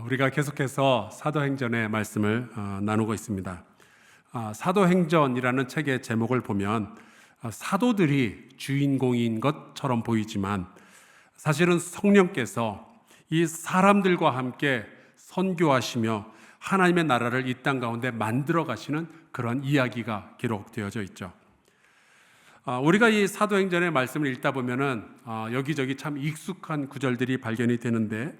우리가 계속해서 사도행전의 말씀을 나누고 있습니다. 사도행전이라는 책의 제목을 보면 사도들이 주인공인 것처럼 보이지만 사실은 성령께서 이 사람들과 함께 선교하시며 하나님의 나라를 이 땅 가운데 만들어 가시는 그런 이야기가 기록되어져 있죠. 우리가 이 사도행전의 말씀을 읽다 보면은 여기저기 참 익숙한 구절들이 발견이 되는데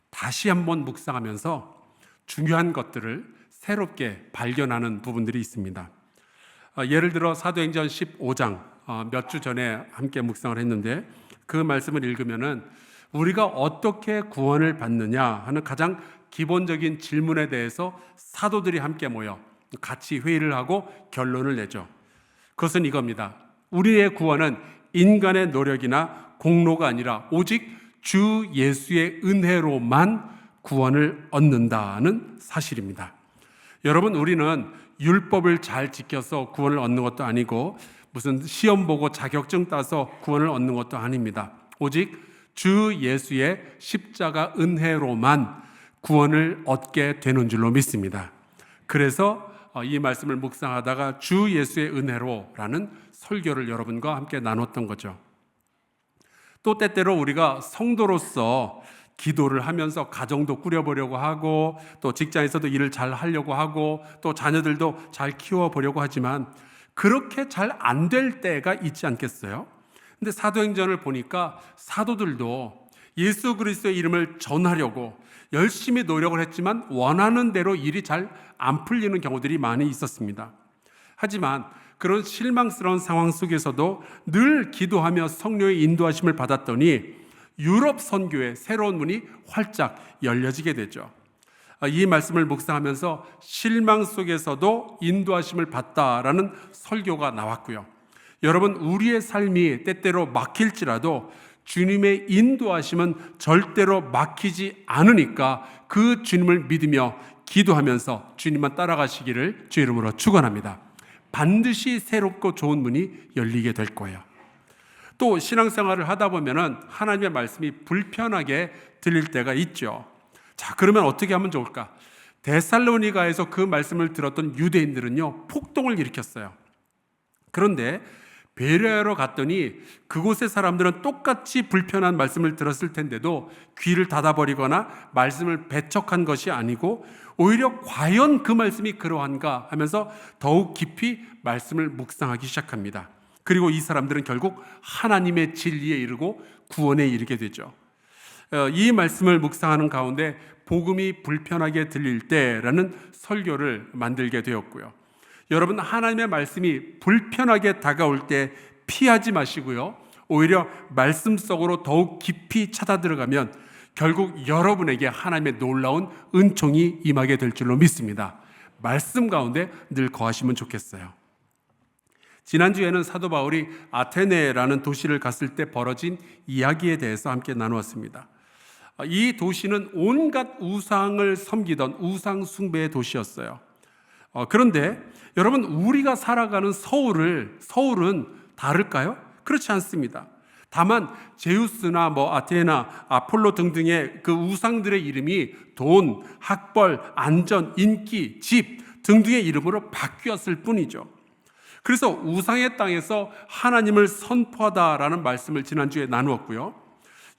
다시 한번 묵상하면서 중요한 것들을 새롭게 발견하는 부분들이 있습니다. 예를 들어 사도행전 15장 몇 주 전에 함께 묵상을 했는데 그 말씀을 읽으면은 우리가 어떻게 구원을 받느냐 하는 가장 기본적인 질문에 대해서 사도들이 함께 모여 같이 회의를 하고 결론을 내죠. 그것은 이겁니다. 우리의 구원은 인간의 노력이나 공로가 아니라 오직 주 예수의 은혜로만 구원을 얻는다는 사실입니다. 여러분, 우리는 율법을 잘 지켜서 구원을 얻는 것도 아니고 무슨 시험 보고 자격증 따서 구원을 얻는 것도 아닙니다. 오직 주 예수의 십자가 은혜로만 구원을 얻게 되는 줄로 믿습니다. 그래서 이 말씀을 묵상하다가 주 예수의 은혜로라는 설교를 여러분과 함께 나눴던 거죠. 또 때때로 우리가 성도로서 기도를 하면서 가정도 꾸려보려고 하고 또 직장에서도 일을 잘 하려고 하고 또 자녀들도 잘 키워보려고 하지만 그렇게 잘 안 될 때가 있지 않겠어요? 근데 사도행전을 보니까 사도들도 예수 그리스도의 이름을 전하려고 열심히 노력을 했지만 원하는 대로 일이 잘 안 풀리는 경우들이 많이 있었습니다. 하지만 그런 실망스러운 상황 속에서도 늘 기도하며 성령의 인도하심을 받았더니 유럽 선교의 새로운 문이 활짝 열려지게 되죠. 이 말씀을 묵상하면서 실망 속에서도 인도하심을 받다라는 설교가 나왔고요. 여러분, 우리의 삶이 때때로 막힐지라도 주님의 인도하심은 절대로 막히지 않으니까 그 주님을 믿으며 기도하면서 주님만 따라가시기를 주의 이름으로 축원합니다. 반드시 새롭고 좋은 문이 열리게 될 거예요. 또 신앙생활을 하다 보면은 하나님의 말씀이 불편하게 들릴 때가 있죠. 자, 그러면 어떻게 하면 좋을까? 데살로니가에서 그 말씀을 들었던 유대인들은요, 폭동을 일으켰어요. 그런데 베레아로 갔더니 그곳의 사람들은 똑같이 불편한 말씀을 들었을 텐데도 귀를 닫아버리거나 말씀을 배척한 것이 아니고 오히려 과연 그 말씀이 그러한가 하면서 더욱 깊이 말씀을 묵상하기 시작합니다. 그리고 이 사람들은 결국 하나님의 진리에 이르고 구원에 이르게 되죠. 이 말씀을 묵상하는 가운데 복음이 불편하게 들릴 때라는 설교를 만들게 되었고요. 여러분, 하나님의 말씀이 불편하게 다가올 때 피하지 마시고요. 오히려 말씀 속으로 더욱 깊이 찾아 들어가면 결국 여러분에게 하나님의 놀라운 은총이 임하게 될 줄로 믿습니다. 말씀 가운데 늘 거하시면 좋겠어요. 지난주에는 사도 바울이 아테네라는 도시를 갔을 때 벌어진 이야기에 대해서 함께 나누었습니다. 이 도시는 온갖 우상을 섬기던 우상 숭배의 도시였어요. 그런데 여러분, 우리가 살아가는 서울은 다를까요? 그렇지 않습니다. 다만 제우스나 아테나, 아폴로 등등의 그 우상들의 이름이 돈, 학벌, 안전, 인기, 집 등등의 이름으로 바뀌었을 뿐이죠. 그래서 우상의 땅에서 하나님을 선포하다라는 말씀을 지난주에 나누었고요.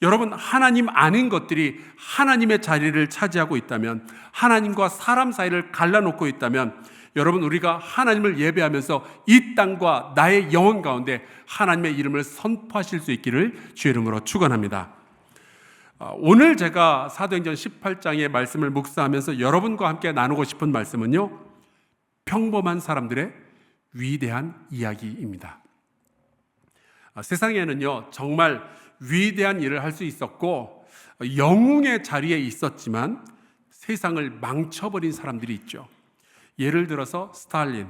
여러분, 하나님 아닌 것들이 하나님의 자리를 차지하고 있다면, 하나님과 사람 사이를 갈라놓고 있다면, 여러분, 우리가 하나님을 예배하면서 이 땅과 나의 영혼 가운데 하나님의 이름을 선포하실 수 있기를 주의 이름으로 축원합니다. 오늘 제가 사도행전 18장의 말씀을 묵상하면서 여러분과 함께 나누고 싶은 말씀은요, 평범한 사람들의 위대한 이야기입니다. 세상에는요, 정말 위대한 일을 할 수 있었고 영웅의 자리에 있었지만 세상을 망쳐버린 사람들이 있죠. 예를 들어서 스탈린,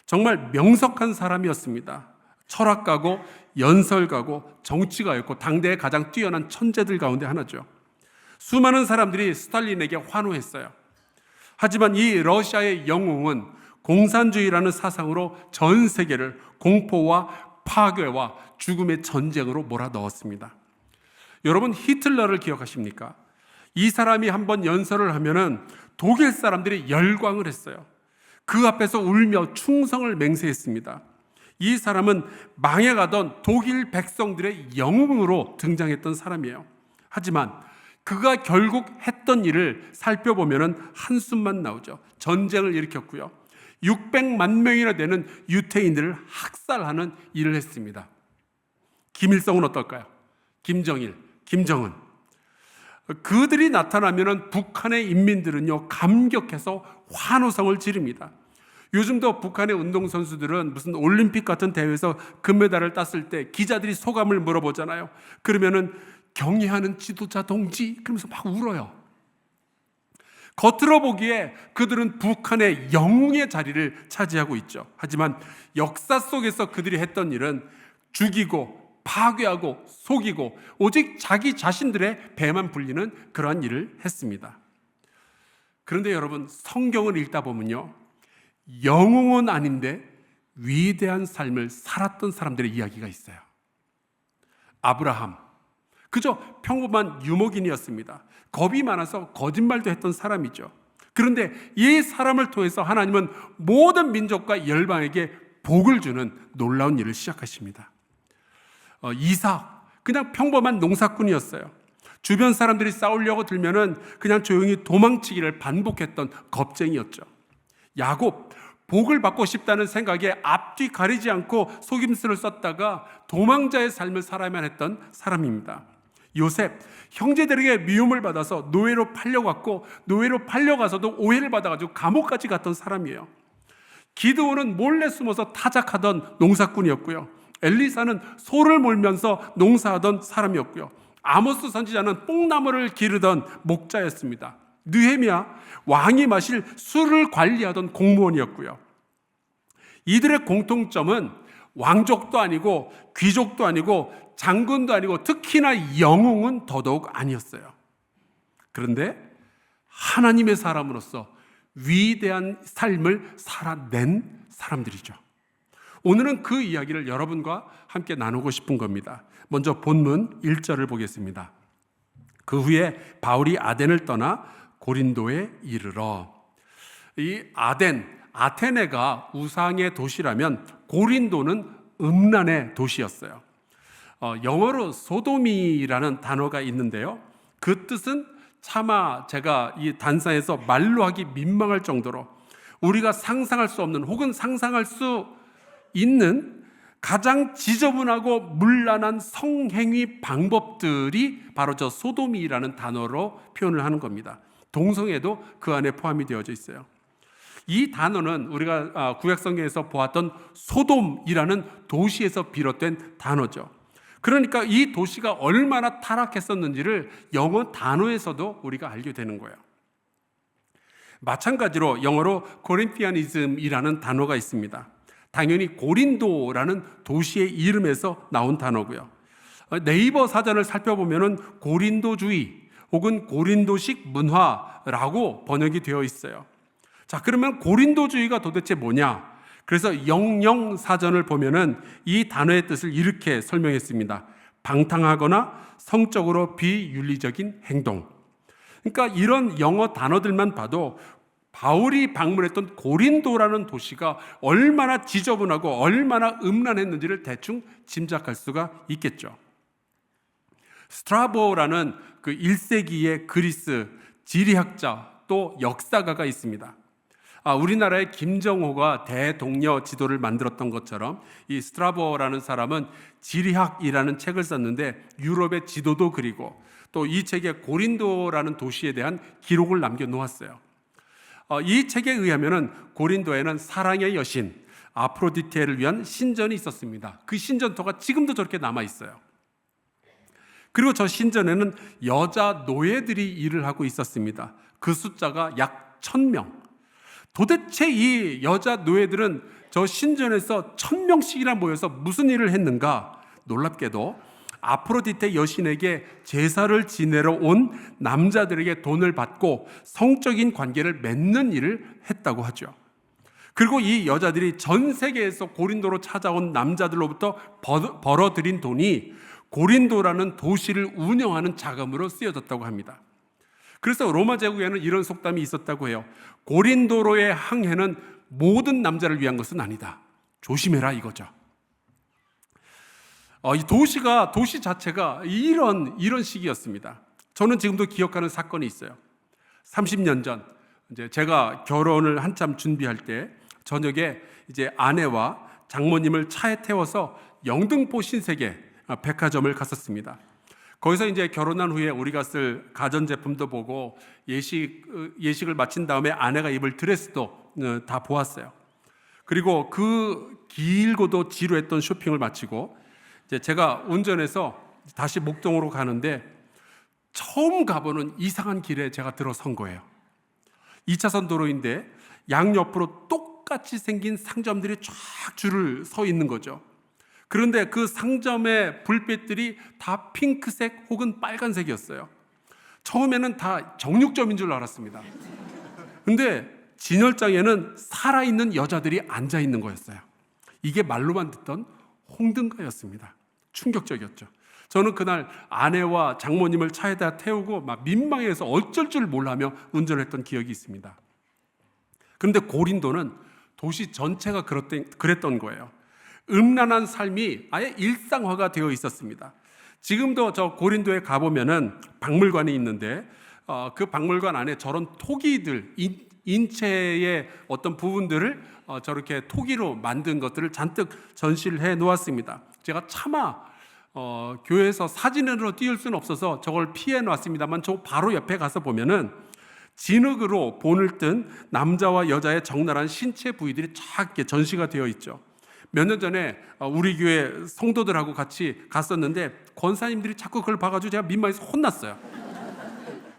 정말 명석한 사람이었습니다. 철학가고 연설가고 정치가였고 당대의 가장 뛰어난 천재들 가운데 하나죠. 수많은 사람들이 스탈린에게 환호했어요. 하지만 이 러시아의 영웅은 공산주의라는 사상으로 전 세계를 공포와 파괴와 죽음의 전쟁으로 몰아넣었습니다. 여러분, 히틀러를 기억하십니까? 이 사람이 한번 연설을 하면은 독일 사람들이 열광을 했어요. 그 앞에서 울며 충성을 맹세했습니다. 이 사람은 망해가던 독일 백성들의 영웅으로 등장했던 사람이에요. 하지만 그가 결국 했던 일을 살펴보면 한숨만 나오죠. 전쟁을 일으켰고요. 600만 명이나 되는 유태인들을 학살하는 일을 했습니다. 김일성은 어떨까요? 김정일, 김정은. 그들이 나타나면 북한의 인민들은요, 감격해서 환호성을 지릅니다. 요즘도 북한의 운동선수들은 무슨 올림픽 같은 대회에서 금메달을 땄을 때 기자들이 소감을 물어보잖아요. 그러면은 경의하는 지도자 동지 그러면서 막 울어요. 겉으로 보기에 그들은 북한의 영웅의 자리를 차지하고 있죠. 하지만 역사 속에서 그들이 했던 일은 죽이고 파괴하고 속이고 오직 자기 자신들의 배만 불리는 그러한 일을 했습니다. 그런데 여러분, 성경을 읽다 보면요, 영웅은 아닌데 위대한 삶을 살았던 사람들의 이야기가 있어요. 아브라함, 그저 평범한 유목인이었습니다. 겁이 많아서 거짓말도 했던 사람이죠. 그런데 이 사람을 통해서 하나님은 모든 민족과 열방에게 복을 주는 놀라운 일을 시작하십니다. 이삭, 그냥 평범한 농사꾼이었어요. 주변 사람들이 싸우려고 들면은 그냥 조용히 도망치기를 반복했던 겁쟁이였죠. 야곱, 복을 받고 싶다는 생각에 앞뒤 가리지 않고 속임수를 썼다가 도망자의 삶을 살아야만 했던 사람입니다. 요셉, 형제들에게 미움을 받아서 노예로 팔려갔고 노예로 팔려가서도 오해를 받아가지고 감옥까지 갔던 사람이에요. 기드온은 몰래 숨어서 타작하던 농사꾼이었고요. 엘리사는 소를 몰면서 농사하던 사람이었고요. 아모스 선지자는 뽕나무를 기르던 목자였습니다. 느헤미야, 왕이 마실 술을 관리하던 공무원이었고요. 이들의 공통점은 왕족도 아니고 귀족도 아니고 장군도 아니고 특히나 영웅은 더더욱 아니었어요. 그런데 하나님의 사람으로서 위대한 삶을 살아낸 사람들이죠. 오늘은 그 이야기를 여러분과 함께 나누고 싶은 겁니다. 먼저 본문 1절을 보겠습니다. 그 후에 바울이 아덴을 떠나 고린도에 이르러. 이 아테네가 우상의 도시라면 고린도는 음란의 도시였어요. 영어로 소돔이라는 단어가 있는데요, 그 뜻은 차마 제가 이 단상에서 말로 하기 민망할 정도로 우리가 상상할 수 없는 혹은 상상할 수 있는 가장 지저분하고 문란한 성행위 방법들이 바로 저 소돔이라는 단어로 표현을 하는 겁니다. 동성애도 그 안에 포함이 되어져 있어요. 이 단어는 우리가 구약성경에서 보았던 소돔이라는 도시에서 비롯된 단어죠. 그러니까 이 도시가 얼마나 타락했었는지를 영어 단어에서도 우리가 알게 되는 거예요. 마찬가지로 영어로 코린티아니즘이라는 단어가 있습니다. 당연히 고린도라는 도시의 이름에서 나온 단어고요. 네이버 사전을 살펴보면 고린도주의 혹은 고린도식 문화라고 번역이 되어 있어요. 자, 그러면 고린도주의가 도대체 뭐냐? 그래서 영영사전을 보면은 이 단어의 뜻을 이렇게 설명했습니다. 방탕하거나 성적으로 비윤리적인 행동. 그러니까 이런 영어 단어들만 봐도 바울이 방문했던 고린도라는 도시가 얼마나 지저분하고 얼마나 음란했는지를 대충 짐작할 수가 있겠죠. 스트라보라는 그 1세기의 그리스 지리학자 또 역사가가 있습니다. 우리나라의 김정호가 대동여 지도를 만들었던 것처럼 이 스트라보라는 사람은 지리학이라는 책을 썼는데 유럽의 지도도 그리고 또 이 책에 고린도라는 도시에 대한 기록을 남겨놓았어요. 이 책에 의하면 고린도에는 사랑의 여신 아프로디테를 위한 신전이 있었습니다. 그 신전토가 지금도 저렇게 남아있어요. 그리고 저 신전에는 여자 노예들이 일을 하고 있었습니다. 그 숫자가 약 1000명. 도대체 이 여자 노예들은 저 신전에서 1000명씩이나 모여서 무슨 일을 했는가? 놀랍게도 아프로디테 여신에게 제사를 지내러 온 남자들에게 돈을 받고 성적인 관계를 맺는 일을 했다고 하죠. 그리고 이 여자들이 전 세계에서 고린도로 찾아온 남자들로부터 벌어들인 돈이 고린도라는 도시를 운영하는 자금으로 쓰여졌다고 합니다. 그래서 로마 제국에는 이런 속담이 있었다고 해요. 고린도로의 항해는 모든 남자를 위한 것은 아니다. 조심해라 이거죠. 이 도시 자체가 이런 시기였습니다. 저는 지금도 기억하는 사건이 있어요. 30년 전 이제 제가 결혼을 한참 준비할 때 저녁에 이제 아내와 장모님을 차에 태워서 영등포 신세계 백화점을 갔었습니다. 거기서 이제 결혼한 후에 우리가 쓸 가전제품도 보고 예식을 마친 다음에 아내가 입을 드레스도 다 보았어요. 그리고 그 길고도 지루했던 쇼핑을 마치고 이제 제가 운전해서 다시 목동으로 가는데 처음 가보는 이상한 길에 제가 들어선 거예요. 2차선 도로인데 양옆으로 똑같이 생긴 상점들이 쫙 줄을 서 있는 거죠. 그런데 그 상점의 불빛들이 다 핑크색 혹은 빨간색이었어요. 처음에는 다 정육점인 줄 알았습니다. 근데 진열장에는 살아있는 여자들이 앉아 있는 거였어요. 이게 말로만 듣던 홍등가였습니다. 충격적이었죠. 저는 그날 아내와 장모님을 차에다 태우고 막 민망해서 어쩔 줄 몰라며 운전했던 기억이 있습니다. 그런데 고린도는 도시 전체가 그랬던 거예요. 음란한 삶이 아예 일상화가 되어 있었습니다. 지금도 저 고린도에 가보면은 박물관이 있는데 그 박물관 안에 저런 토기들, 인체의 어떤 부분들을 저렇게 토기로 만든 것들을 잔뜩 전시를 해 놓았습니다. 제가 차마 교회에서 사진으로 띄울 수는 없어서 저걸 피해 놨습니다만 저 바로 옆에 가서 보면은 진흙으로 본을 뜬 남자와 여자의 적나라한 신체 부위들이 쫙 이렇게 전시가 되어 있죠. 몇 년 전에 우리 교회 성도들하고 같이 갔었는데 권사님들이 자꾸 그걸 봐가지고 제가 민망해서 혼났어요.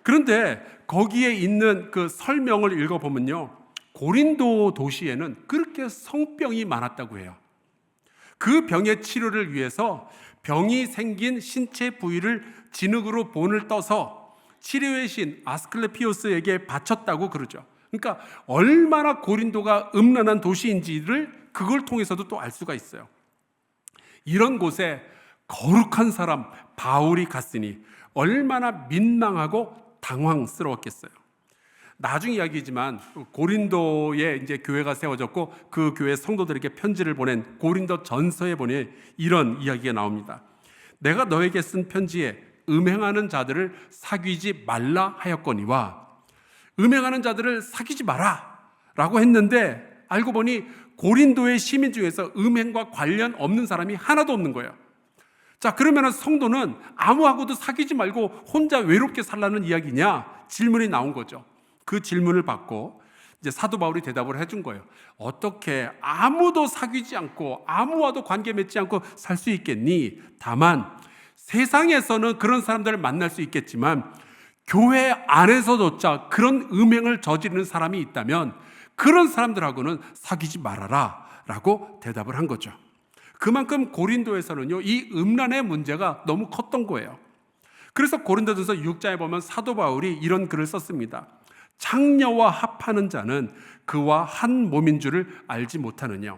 그런데 거기에 있는 그 설명을 읽어보면요, 고린도 도시에는 그렇게 성병이 많았다고 해요. 그 병의 치료를 위해서 병이 생긴 신체 부위를 진흙으로 본을 떠서 치료의 신 아스클레피오스에게 바쳤다고 그러죠. 그러니까 얼마나 고린도가 음란한 도시인지를 그걸 통해서도 또 알 수가 있어요. 이런 곳에 거룩한 사람 바울이 갔으니 얼마나 민망하고 당황스러웠겠어요. 나중 이야기지만 고린도에 이제 교회가 세워졌고 그 교회 성도들에게 편지를 보낸 고린도 전서에 보니 이런 이야기가 나옵니다. 내가 너에게 쓴 편지에 음행하는 자들을 사귀지 말라 하였거니와, 음행하는 자들을 사귀지 마라 라고 했는데 알고 보니 고린도의 시민 중에서 음행과 관련 없는 사람이 하나도 없는 거예요. 자, 그러면 성도는 아무하고도 사귀지 말고 혼자 외롭게 살라는 이야기냐? 질문이 나온 거죠. 그 질문을 받고 이제 사도 바울이 대답을 해준 거예요. 어떻게 아무도 사귀지 않고 아무와도 관계 맺지 않고 살 수 있겠니? 다만 세상에서는 그런 사람들을 만날 수 있겠지만 교회 안에서조차 그런 음행을 저지르는 사람이 있다면 그런 사람들하고는 사귀지 말아라 라고 대답을 한 거죠. 그만큼 고린도에서는요, 이 음란의 문제가 너무 컸던 거예요. 그래서 고린도전서 6장에 보면 사도 바울이 이런 글을 썼습니다. 창녀와 합하는 자는 그와 한 몸인 줄을 알지 못하느냐.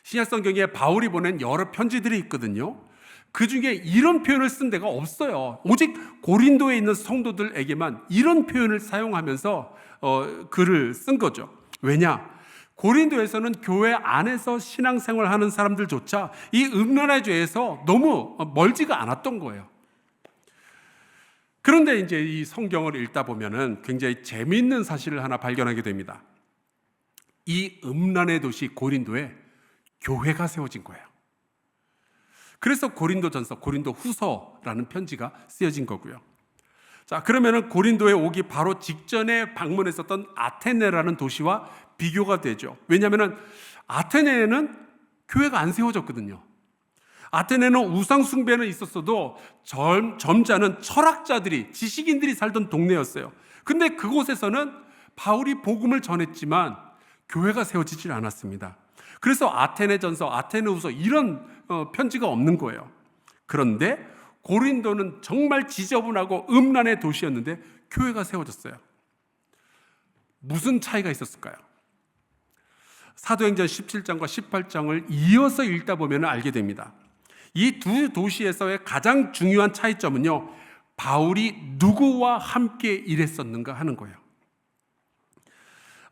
신약성경에 바울이 보낸 여러 편지들이 있거든요. 그 중에 이런 표현을 쓴 데가 없어요. 오직 고린도에 있는 성도들에게만 이런 표현을 사용하면서 글을 쓴 거죠. 왜냐? 고린도에서는 교회 안에서 신앙생활을 하는 사람들조차 이 음란의 죄에서 너무 멀지가 않았던 거예요. 그런데 이제 이 성경을 읽다 보면은 굉장히 재미있는 사실을 하나 발견하게 됩니다. 이 음란의 도시 고린도에 교회가 세워진 거예요. 그래서 고린도전서, 고린도후서라는 편지가 쓰여진 거고요. 자, 그러면은 고린도에 오기 바로 직전에 방문했었던 아테네라는 도시와 비교가 되죠. 왜냐하면 아테네에는 교회가 안 세워졌거든요. 아테네는 우상 숭배는 있었어도 점잖은 철학자들이, 지식인들이 살던 동네였어요. 근데 그곳에서는 바울이 복음을 전했지만 교회가 세워지질 않았습니다. 그래서 아테네전서, 아테네후서 이런 편지가 없는 거예요. 그런데 고린도는 정말 지저분하고 음란의 도시였는데 교회가 세워졌어요. 무슨 차이가 있었을까요? 사도행전 17장과 18장을 이어서 읽다 보면 알게 됩니다. 이 두 도시에서의 가장 중요한 차이점은요, 바울이 누구와 함께 일했었는가 하는 거예요.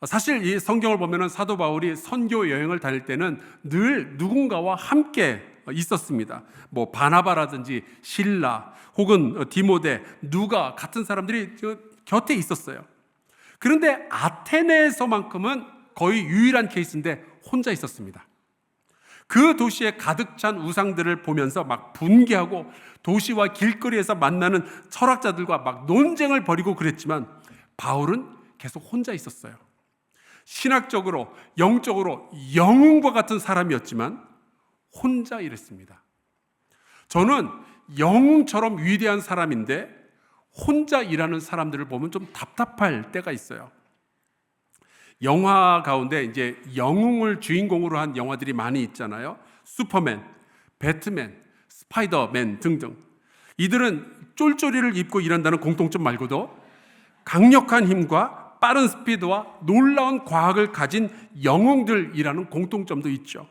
사실 이 성경을 보면 사도 바울이 선교 여행을 다닐 때는 늘 누군가와 함께 있었습니다. 뭐 바나바라든지 실라 혹은 디모데, 누가 같은 사람들이 곁에 있었어요. 그런데 아테네에서만큼은 거의 유일한 케이스인데 혼자 있었습니다. 그 도시에 가득 찬 우상들을 보면서 막 분개하고 도시와 길거리에서 만나는 철학자들과 막 논쟁을 벌이고 그랬지만 바울은 계속 혼자 있었어요. 신학적으로, 영적으로 영웅과 같은 사람이었지만 혼자 일했습니다. 저는 영웅처럼 위대한 사람인데 혼자 일하는 사람들을 보면 좀 답답할 때가 있어요. 영화 가운데 이제 영웅을 주인공으로 한 영화들이 많이 있잖아요. 슈퍼맨, 배트맨, 스파이더맨 등등. 이들은 쫄쫄이를 입고 일한다는 공통점 말고도 강력한 힘과 빠른 스피드와 놀라운 과학을 가진 영웅들이라는 공통점도 있죠.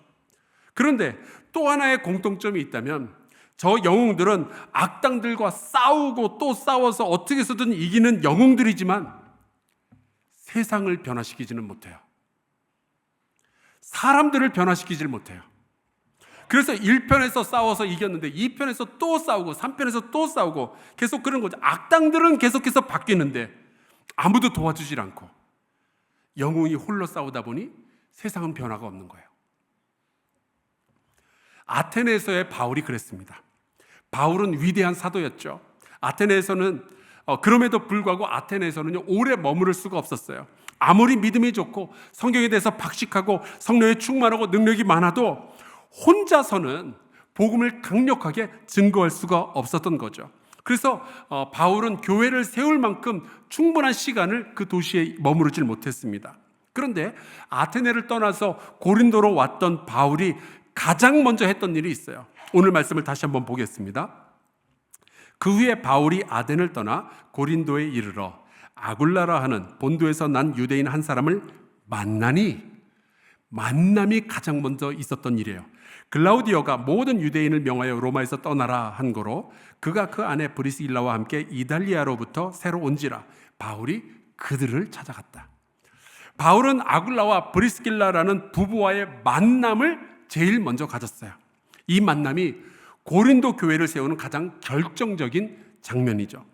그런데 또 하나의 공통점이 있다면 저 영웅들은 악당들과 싸우고 또 싸워서 어떻게 해서든 이기는 영웅들이지만 세상을 변화시키지는 못해요. 사람들을 변화시키지를 못해요. 그래서 1편에서 싸워서 이겼는데 2편에서 또 싸우고 3편에서 또 싸우고 계속 그런 거죠. 악당들은 계속해서 바뀌는데 아무도 도와주질 않고 영웅이 홀로 싸우다 보니 세상은 변화가 없는 거예요. 아테네에서의 바울이 그랬습니다. 바울은 위대한 사도였죠. 아테네에서는 그럼에도 불구하고 아테네에서는 오래 머무를 수가 없었어요. 아무리 믿음이 좋고 성경에 대해서 박식하고 성령에 충만하고 능력이 많아도 혼자서는 복음을 강력하게 증거할 수가 없었던 거죠. 그래서 바울은 교회를 세울 만큼 충분한 시간을 그 도시에 머무르질 못했습니다. 그런데 아테네를 떠나서 고린도로 왔던 바울이 가장 먼저 했던 일이 있어요. 오늘 말씀을 다시 한번 보겠습니다. 그 후에 바울이 아덴을 떠나 고린도에 이르러 아굴라라 하는 본도에서 난 유대인 한 사람을 만나니, 만남이 가장 먼저 있었던 일이에요. 글라우디오가 모든 유대인을 명하여 로마에서 떠나라 한 거로 그가 그 아내 브리스길라와 함께 이달리아로부터 새로 온지라 바울이 그들을 찾아갔다. 바울은 아굴라와 브리스길라라는 부부와의 만남을 제일 먼저 가졌어요. 이 만남이 고린도 교회를 세우는 가장 결정적인 장면이죠.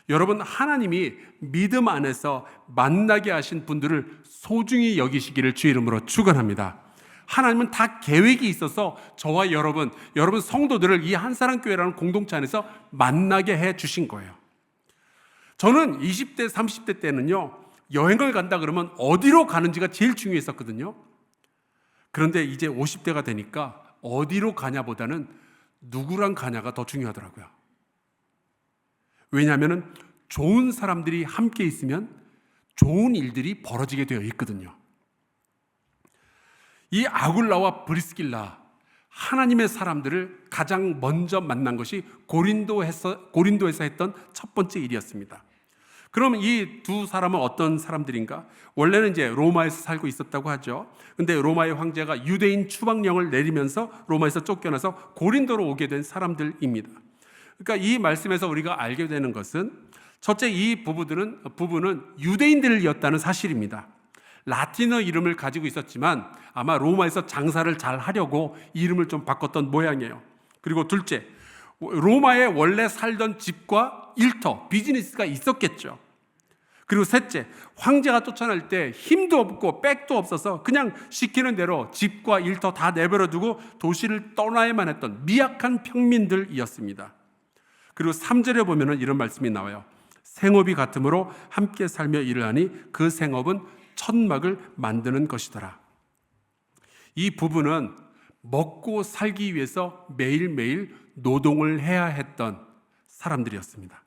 여러분, 하나님이 믿음 안에서 만나게 하신 분들을 소중히 여기시기를 주 이름으로 축원합니다. 하나님은 다 계획이 있어서 저와 여러분 성도들을 이 한사랑교회라는 공동체 안에서 만나게 해 주신 거예요. 저는 20대, 30대 때는요, 여행을 간다 그러면 어디로 가는지가 제일 중요했었거든요. 그런데 이제 50대가 되니까 어디로 가냐보다는 누구랑 가냐가 더 중요하더라고요. 왜냐하면 좋은 사람들이 함께 있으면 좋은 일들이 벌어지게 되어 있거든요. 이 아굴라와 브리스길라, 하나님의 사람들을 가장 먼저 만난 것이 고린도에서 했던 첫 번째 일이었습니다. 그럼 이 두 사람은 어떤 사람들인가? 원래는 이제 로마에서 살고 있었다고 하죠. 근데 로마의 황제가 유대인 추방령을 내리면서 로마에서 쫓겨나서 고린도로 오게 된 사람들입니다. 그러니까 이 말씀에서 우리가 알게 되는 것은 첫째, 이 부부는 유대인들이었다는 사실입니다. 라틴어 이름을 가지고 있었지만 아마 로마에서 장사를 잘 하려고 이름을 좀 바꿨던 모양이에요. 그리고 둘째, 로마에 원래 살던 집과 일터, 비즈니스가 있었겠죠. 그리고 셋째, 황제가 쫓아날 때 힘도 없고 백도 없어서 그냥 시키는 대로 집과 일터 다 내버려 두고 도시를 떠나야만 했던 미약한 평민들이었습니다. 그리고 3절에 보면은 이런 말씀이 나와요. 생업이 같으므로 함께 살며 일을 하니 그 생업은 천막을 만드는 것이더라. 이 부부는 먹고 살기 위해서 매일매일 노동을 해야 했던 사람들이었습니다.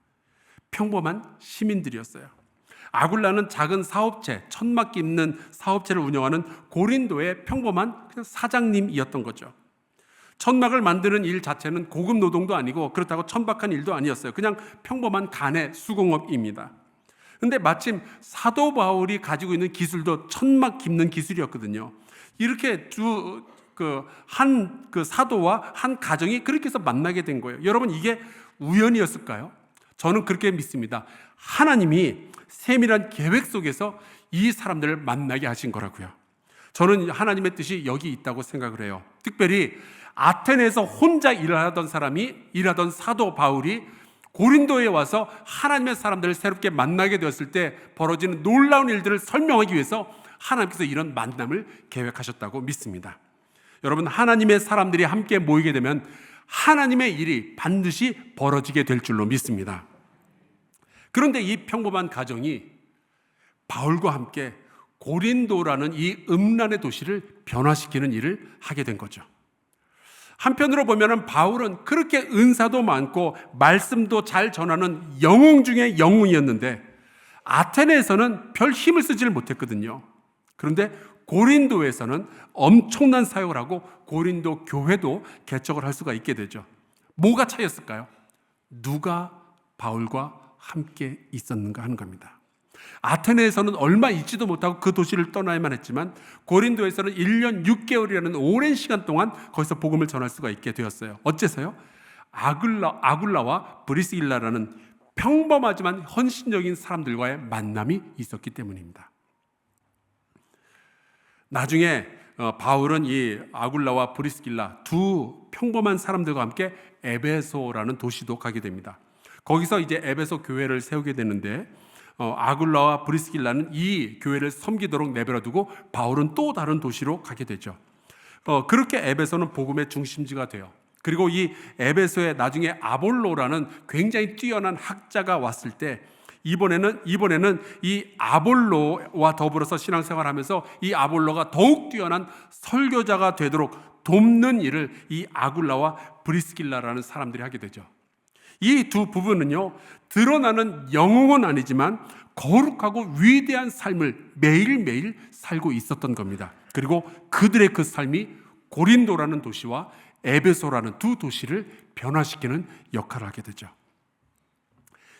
평범한 시민들이었어요. 아굴라는 작은 사업체, 천막 깁는 사업체를 운영하는 고린도의 평범한 그냥 사장님이었던 거죠. 천막을 만드는 일 자체는 고급 노동도 아니고 그렇다고 천박한 일도 아니었어요. 그냥 평범한 간의 수공업입니다. 근데 마침 사도 바울이 가지고 있는 기술도 천막 깁는 기술이었거든요. 이렇게 한 사도와 한 가정이 그렇게 해서 만나게 된 거예요. 여러분, 이게 우연이었을까요? 저는 그렇게 믿습니다. 하나님이 세밀한 계획 속에서 이 사람들을 만나게 하신 거라고요. 저는 하나님의 뜻이 여기 있다고 생각을 해요. 특별히 아테네에서 혼자 일하던 사도 바울이 고린도에 와서 하나님의 사람들을 새롭게 만나게 되었을 때 벌어지는 놀라운 일들을 설명하기 위해서 하나님께서 이런 만남을 계획하셨다고 믿습니다. 여러분, 하나님의 사람들이 함께 모이게 되면 하나님의 일이 반드시 벌어지게 될 줄로 믿습니다. 그런데 이 평범한 가정이 바울과 함께 고린도라는 이 음란의 도시를 변화시키는 일을 하게 된 거죠. 한편으로 보면 바울은 그렇게 은사도 많고 말씀도 잘 전하는 영웅 중에 영웅이었는데 아테네에서는 별 힘을 쓰지를 못했거든요. 그런데 고린도에서는 엄청난 사역을 하고 고린도 교회도 개척을 할 수가 있게 되죠. 뭐가 차이였을까요? 누가 바울과 함께 있었는가 하는 겁니다. 아테네에서는 얼마 있지도 못하고 그 도시를 떠나야만 했지만 고린도에서는 1년 6개월이라는 오랜 시간 동안 거기서 복음을 전할 수가 있게 되었어요. 어째서요? 아굴라와 브리스길라라는 평범하지만 헌신적인 사람들과의 만남이 있었기 때문입니다. 나중에 바울은 이 아굴라와 브리스길라 두 평범한 사람들과 함께 에베소라는 도시도 가게 됩니다. 거기서 이제 에베소 교회를 세우게 되는데 아굴라와 브리스길라는 이 교회를 섬기도록 내버려두고 바울은 또 다른 도시로 가게 되죠. 그렇게 에베소는 복음의 중심지가 돼요. 그리고 이 에베소에 나중에 아볼로라는 굉장히 뛰어난 학자가 왔을 때 이번에는 이 아볼로와 더불어서 신앙생활하면서 이 아볼로가 더욱 뛰어난 설교자가 되도록 돕는 일을 이 아굴라와 브리스길라라는 사람들이 하게 되죠. 이 두 부부는요, 드러나는 영웅은 아니지만 거룩하고 위대한 삶을 매일매일 살고 있었던 겁니다. 그리고 그들의 그 삶이 고린도라는 도시와 에베소라는 두 도시를 변화시키는 역할을 하게 되죠.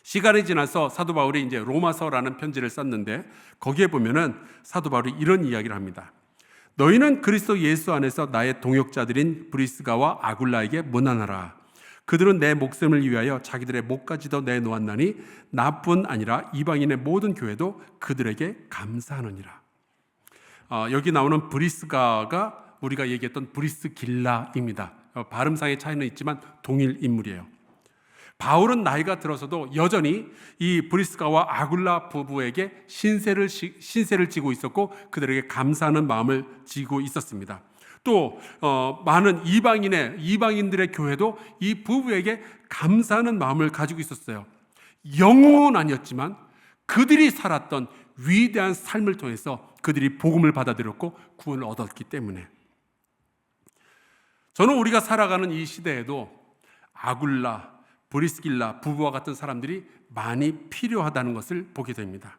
시간이 지나서 사도 바울이 이제 로마서라는 편지를 썼는데 거기에 보면은 사도 바울이 이런 이야기를 합니다. 너희는 그리스도 예수 안에서 나의 동역자들인 브리스가와 아굴라에게 문안하라. 그들은 내 목숨을 위하여 자기들의 목까지도 내놓았나니 나뿐 아니라 이방인의 모든 교회도 그들에게 감사하느니라. 여기 나오는 브리스가가 우리가 얘기했던 브리스길라입니다. 발음상의 차이는 있지만 동일 인물이에요. 바울은 나이가 들어서도 여전히 이 브리스가와 아굴라 부부에게 신세를 지고 있었고 그들에게 감사하는 마음을 지고 있었습니다. 또 많은 이방인들의 교회도 이 부부에게 감사하는 마음을 가지고 있었어요. 영웅은 아니었지만 그들이 살았던 위대한 삶을 통해서 그들이 복음을 받아들였고 구원을 얻었기 때문에 저는 우리가 살아가는 이 시대에도 아굴라, 브리스길라 부부와 같은 사람들이 많이 필요하다는 것을 보게 됩니다.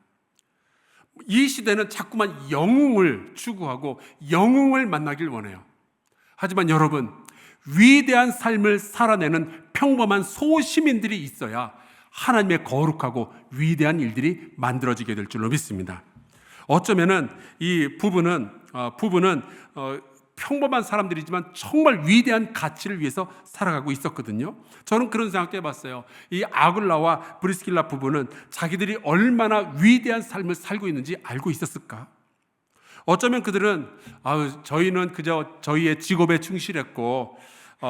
이 시대는 자꾸만 영웅을 추구하고 영웅을 만나길 원해요. 하지만 여러분, 위대한 삶을 살아내는 평범한 소시민들이 있어야 하나님의 거룩하고 위대한 일들이 만들어지게 될 줄로 믿습니다. 어쩌면은 이 부부는 평범한 사람들이지만 정말 위대한 가치를 위해서 살아가고 있었거든요. 저는 그런 생각도 해봤어요. 이 아굴라와 브리스길라 부부는 자기들이 얼마나 위대한 삶을 살고 있는지 알고 있었을까? 어쩌면 그들은 저희는 그저 저희의 직업에 충실했고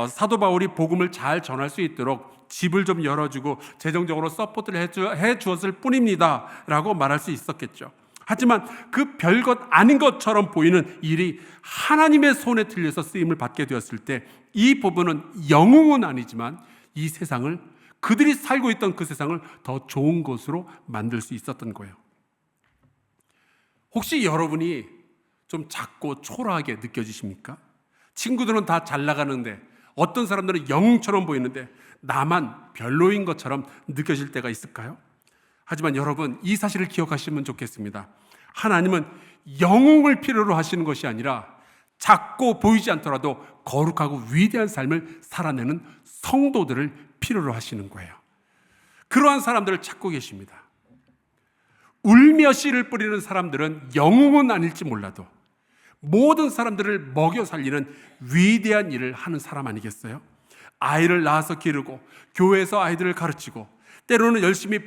사도 바울이 복음을 잘 전할 수 있도록 집을 좀 열어주고 재정적으로 서포트를 해주었을 뿐입니다 라고 말할 수 있었겠죠. 하지만 그 별것 아닌 것처럼 보이는 일이 하나님의 손에 들려서 쓰임을 받게 되었을 때 이 부부는 영웅은 아니지만 이 세상을 그들이 살고 있던 그 세상을 더 좋은 곳으로 만들 수 있었던 거예요. 혹시 여러분이 좀 작고 초라하게 느껴지십니까? 친구들은 다 잘 나가는데 어떤 사람들은 영웅처럼 보이는데 나만 별로인 것처럼 느껴질 때가 있을까요? 하지만 여러분, 이 사실을 기억하시면 좋겠습니다. 하나님은 영웅을 필요로 하시는 것이 아니라 작고 보이지 않더라도 거룩하고 위대한 삶을 살아내는 성도들을 필요로 하시는 거예요. 그러한 사람들을 찾고 계십니다. 울며 씨를 뿌리는 사람들은 영웅은 아닐지 몰라도 모든 사람들을 먹여 살리는 위대한 일을 하는 사람 아니겠어요? 아이를 낳아서 기르고 교회에서 아이들을 가르치고 때로는 열심히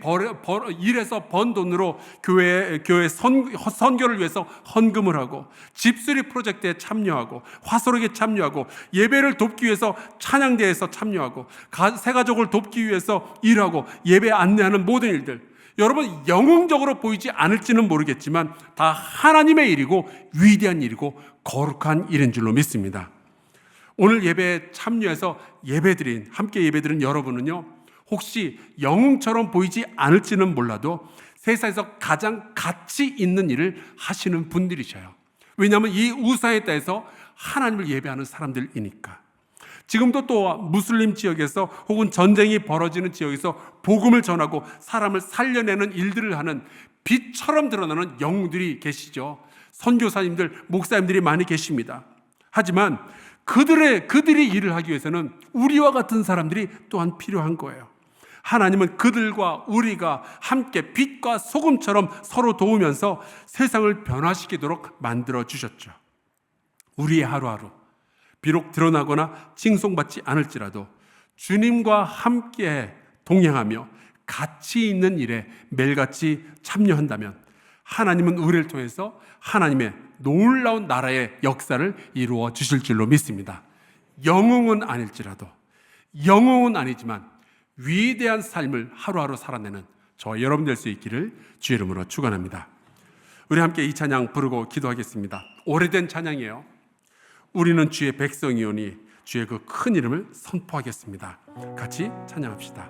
일해서 번 돈으로 교회 선교를 위해서 헌금을 하고, 집수리 프로젝트에 참여하고, 화소록에 참여하고, 예배를 돕기 위해서 찬양대회에서 참여하고, 새 가족을 돕기 위해서 일하고, 예배 안내하는 모든 일들, 여러분 영웅적으로 보이지 않을지는 모르겠지만 다 하나님의 일이고 위대한 일이고 거룩한 일인 줄로 믿습니다. 오늘 예배에 참여해서 함께 예배드린 여러분은요, 혹시 영웅처럼 보이지 않을지는 몰라도 세상에서 가장 가치 있는 일을 하시는 분들이셔요. 왜냐하면 이 우상의 땅에서 하나님을 예배하는 사람들이니까. 지금도 또 무슬림 지역에서 혹은 전쟁이 벌어지는 지역에서 복음을 전하고 사람을 살려내는 일들을 하는 빛처럼 드러나는 영웅들이 계시죠. 선교사님들, 목사님들이 많이 계십니다. 하지만 그들이 일을 하기 위해서는 우리와 같은 사람들이 또한 필요한 거예요. 하나님은 그들과 우리가 함께 빛과 소금처럼 서로 도우면서 세상을 변화시키도록 만들어 주셨죠. 우리의 하루하루 비록 드러나거나 칭송받지 않을지라도 주님과 함께 동행하며 가치 있는 일에 매일같이 참여한다면 하나님은 우리를 통해서 하나님의 놀라운 나라의 역사를 이루어 주실 줄로 믿습니다. 영웅은 아니지만 위대한 삶을 하루하루 살아내는 저와 여러분 될 수 있기를 주의 이름으로 축원합니다. 우리 함께 이 찬양 부르고 기도하겠습니다. 오래된 찬양이에요. 우리는 주의 백성이오니 주의 그 큰 이름을 선포하겠습니다. 같이 찬양합시다.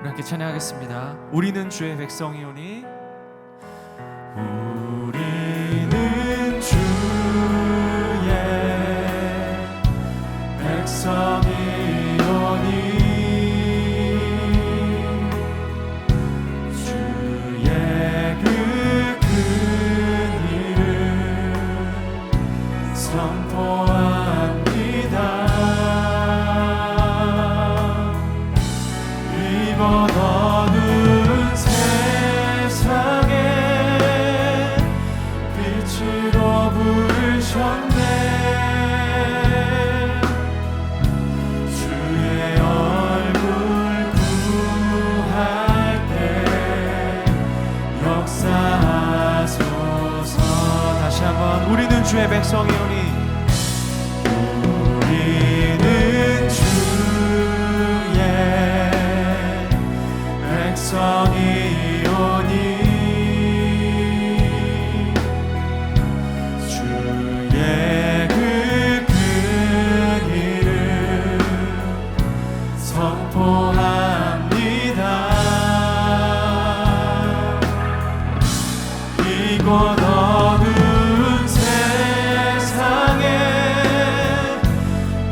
우리 함께 찬양하겠습니다. 우리는 주의 백성이오니 우리는 주의 백성이오니 주의 그 큰 일을 선포합니다. 이번 어두운 세상에 빛으로 부르셨네. 주의 얼굴 구할 때 역사하소서. 다시 한번 우리는 주의 백성이오니 우리는 주의 백성이오니 주의 그 큰 일을 선포합니다. 이곳 어두운 세상에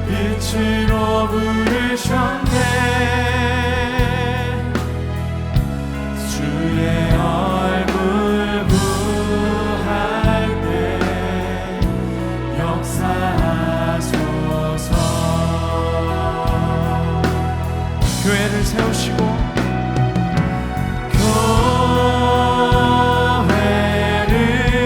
빛으로 부르셨네. 주의 얼굴 구할 때 역사하소서. 교회를 세우시고 교회를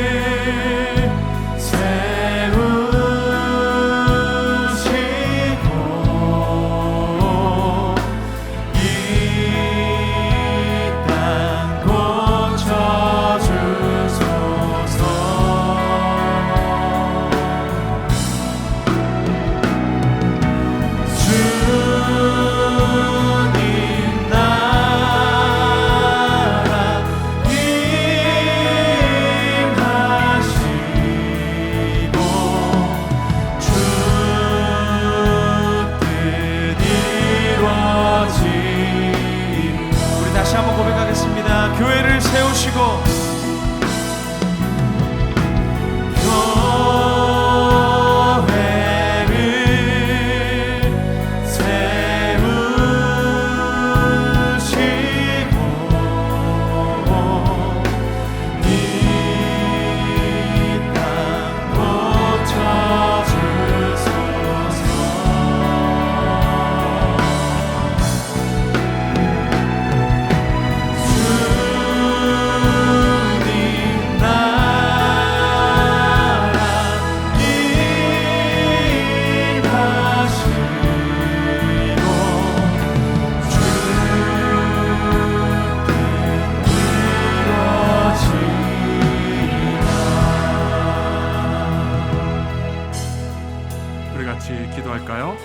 있을까요?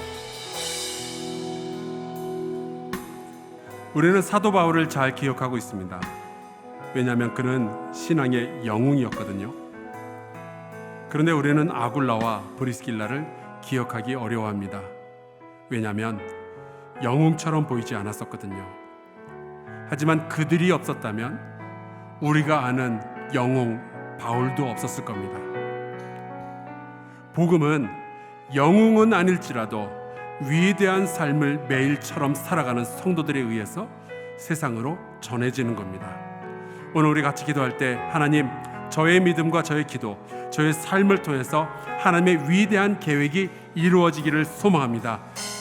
우리는 사도 바울을 잘 기억하고 있습니다. 왜냐하면 그는 신앙의 영웅이었거든요. 그런데 우리는 아굴라와 브리스길라를 기억하기 어려워합니다. 왜냐하면 영웅처럼 보이지 않았었거든요. 하지만 그들이 없었다면 우리가 아는 영웅 바울도 없었을 겁니다. 복음은 영웅은 아닐지라도 위대한 삶을 매일처럼 살아가는 성도들에 의해서 세상으로 전해지는 겁니다. 오늘 우리 같이 기도할 때 하나님, 저의 믿음과 저의 기도, 저의 삶을 통해서 하나님의 위대한 계획이 이루어지기를 소망합니다.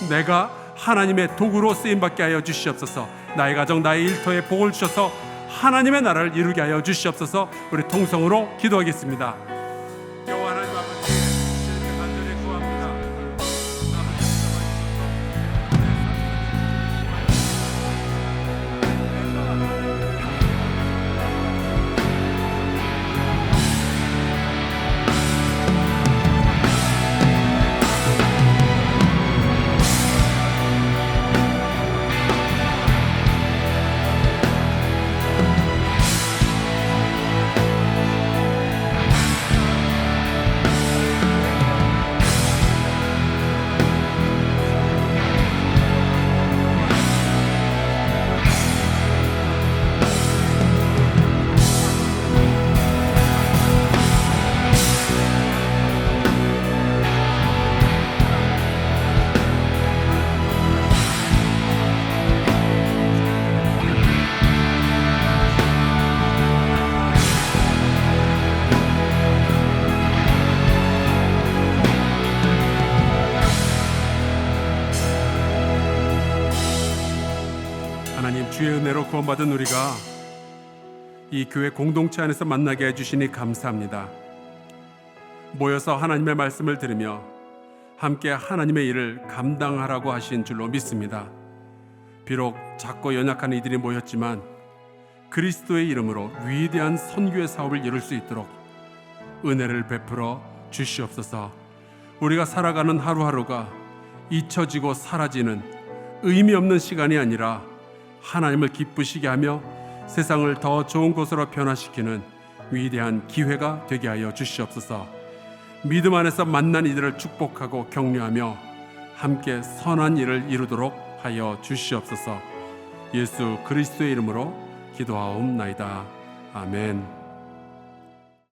내가 하나님의 도구로 쓰임받게 하여 주시옵소서. 나의 가정, 나의 일터에 복을 주셔서 하나님의 나라를 이루게 하여 주시옵소서. 우리 통성으로 기도하겠습니다. 여호와 하나님 아버지, 주님께 간절히 구합니다. 하나님, 주의 은혜로 구원받은 우리가 이 교회 공동체 안에서 만나게 해주시니 감사합니다. 모여서 하나님의 말씀을 들으며 함께 하나님의 일을 감당하라고 하신 줄로 믿습니다. 비록 작고 연약한 이들이 모였지만 그리스도의 이름으로 위대한 선교의 사업을 이룰 수 있도록 은혜를 베풀어 주시옵소서. 우리가 살아가는 하루하루가 잊혀지고 사라지는 의미 없는 시간이 아니라 하나님을 기쁘시게 하며 세상을 더 좋은 곳으로 변화시키는 위대한 기회가 되게 하여 주시옵소서. 믿음 안에서 만난 이들을 축복하고 격려하며 함께 선한 일을 이루도록 하여 주시옵소서. 예수 그리스도의 이름으로 기도하옵나이다. 아멘.